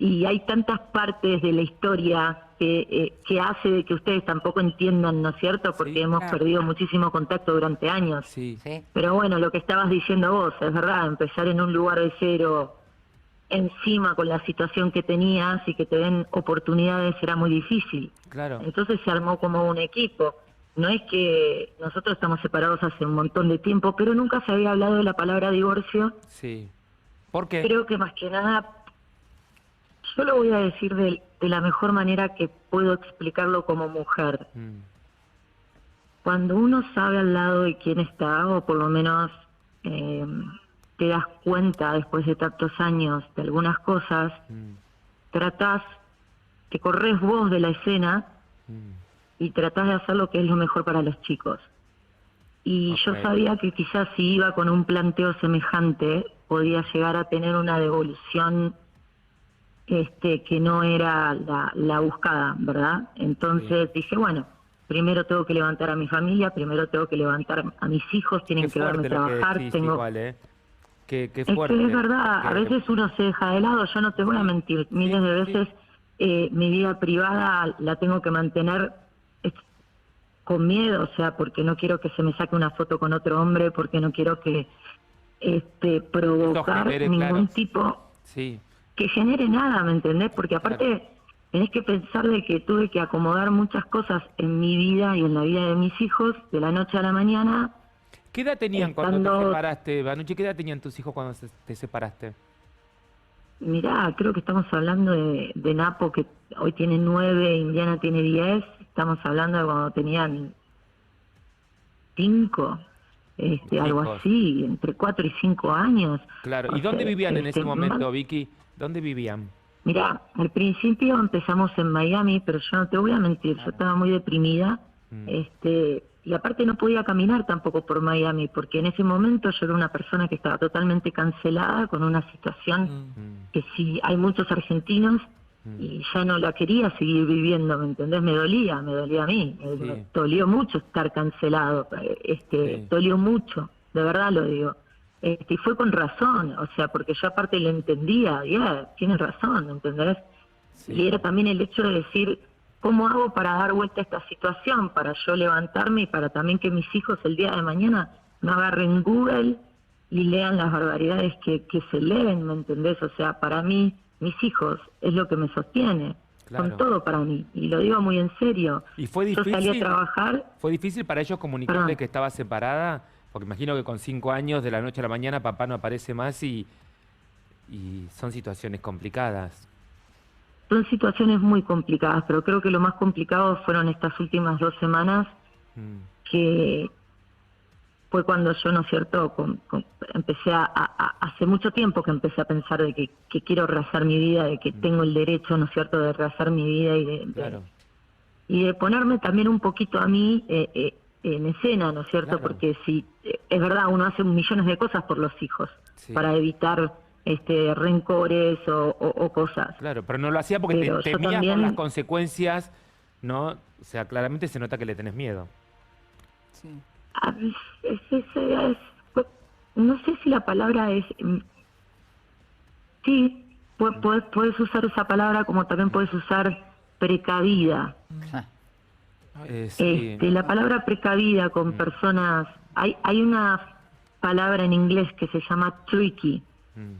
y hay tantas partes de la historia que hace de que ustedes tampoco entiendan, ¿no es cierto? Porque Sí, hemos claro. perdido muchísimo contacto durante años. Sí. Sí. Pero bueno, lo que estabas diciendo vos, es verdad, empezar en un lugar de cero, encima con la situación que tenías y que te den oportunidades era muy difícil. Claro. Entonces se armó como un equipo. No es que nosotros estamos separados hace un montón de tiempo, pero nunca se había hablado de la palabra divorcio. Sí. ¿Por qué? Creo que más que nada, yo lo voy a decir de la mejor manera que puedo explicarlo como mujer. Cuando uno sabe al lado de quién está, o por lo menos eh, te das cuenta después de tantos años de algunas cosas, tratás, te corres vos de la escena y tratás de hacer lo que es lo mejor para los chicos. Y yo Ok. sabía que quizás si iba con un planteo semejante, podía llegar a tener una devolución que no era la buscada, ¿verdad? Entonces dije, bueno, primero tengo que levantar a mi familia, primero tengo que levantar a mis hijos, Qué tienen que verme fuerte lo que trabajar, decís tengo... igual, ¿eh? Qué Es que fuerte. es verdad, a Porque... veces uno se deja de lado, yo no te voy a Sí, mentir, sí, miles de sí. veces mi vida privada la tengo que mantener eh, con miedo, o sea, porque no quiero que se me saque una foto con otro hombre, porque no quiero que Eso provocar genere, claro. ningún tipo Sí, que genere nada, ¿me entendés? Porque claro. aparte tenés que pensar de que tuve que acomodar muchas cosas en mi vida y en la vida de mis hijos de la noche a la mañana, ¿Qué edad tenían cuando te estando, separaste, Banucci? ¿Qué edad tenían tus hijos cuando te separaste? mirá, creo que estamos hablando de Napo, que hoy tiene 9, Indiana tiene 10, estamos hablando de cuando tenían 5, algo Chicos, así, entre 4 y 5 años. claro. O ¿Y dónde sea, vivían en ese momento, Vicky? ¿Dónde vivían? mirá, al principio empezamos en Miami, pero yo no te voy a mentir, yo estaba muy deprimida, Mm, y aparte no podía caminar tampoco por Miami, porque en ese momento yo era una persona que estaba totalmente cancelada, con una situación que sí, hay muchos argentinos, y ya no la quería seguir viviendo, ¿me entendés? Me dolía a mí, me sí, dolió mucho estar cancelado, sí, dolió mucho, de verdad lo digo. Y fue con razón, o sea, porque yo aparte lo entendía, ya, tienen razón, ¿entendés? sí, Y era también el hecho de decir, ¿cómo hago para dar vuelta a esta situación? Para yo levantarme y para también que mis hijos el día de mañana no agarren Google y lean las barbaridades que se leen, ¿me entendés? O sea, para mí, mis hijos es lo que me sostiene, son claro. todo para mí, y lo digo muy en serio. ¿Y fue Yo salí a difícil? trabajar, ¿Fue difícil para ellos comunicarle perdón, que estaba separada? Porque imagino que con 5 años, de la noche a la mañana, papá no aparece más y son situaciones complicadas. son situaciones muy complicadas, pero creo que lo más complicado fueron estas últimas 2 semanas, Mm, que fue cuando yo, ¿no es cierto?, empecé hace mucho tiempo que empecé a pensar de que quiero rehacer mi vida, de que tengo el derecho, ¿no es cierto?, de rehacer mi vida claro, y de ponerme también un poquito a mí en escena, ¿no es cierto?, claro. porque si es verdad, uno hace millones de cosas por los hijos, Sí, para evitar rencores o cosas, claro, pero no lo hacía porque te pero yo temías por las también, consecuencias, ¿no? O sea, claramente se nota que le tenés miedo. Sí. a veces no sé si la palabra es... Sí, puedes usar esa palabra como también puedes usar precavida. Ah, Sí. La palabra precavida con personas... Hay una palabra en inglés que se llama tricky, Mm,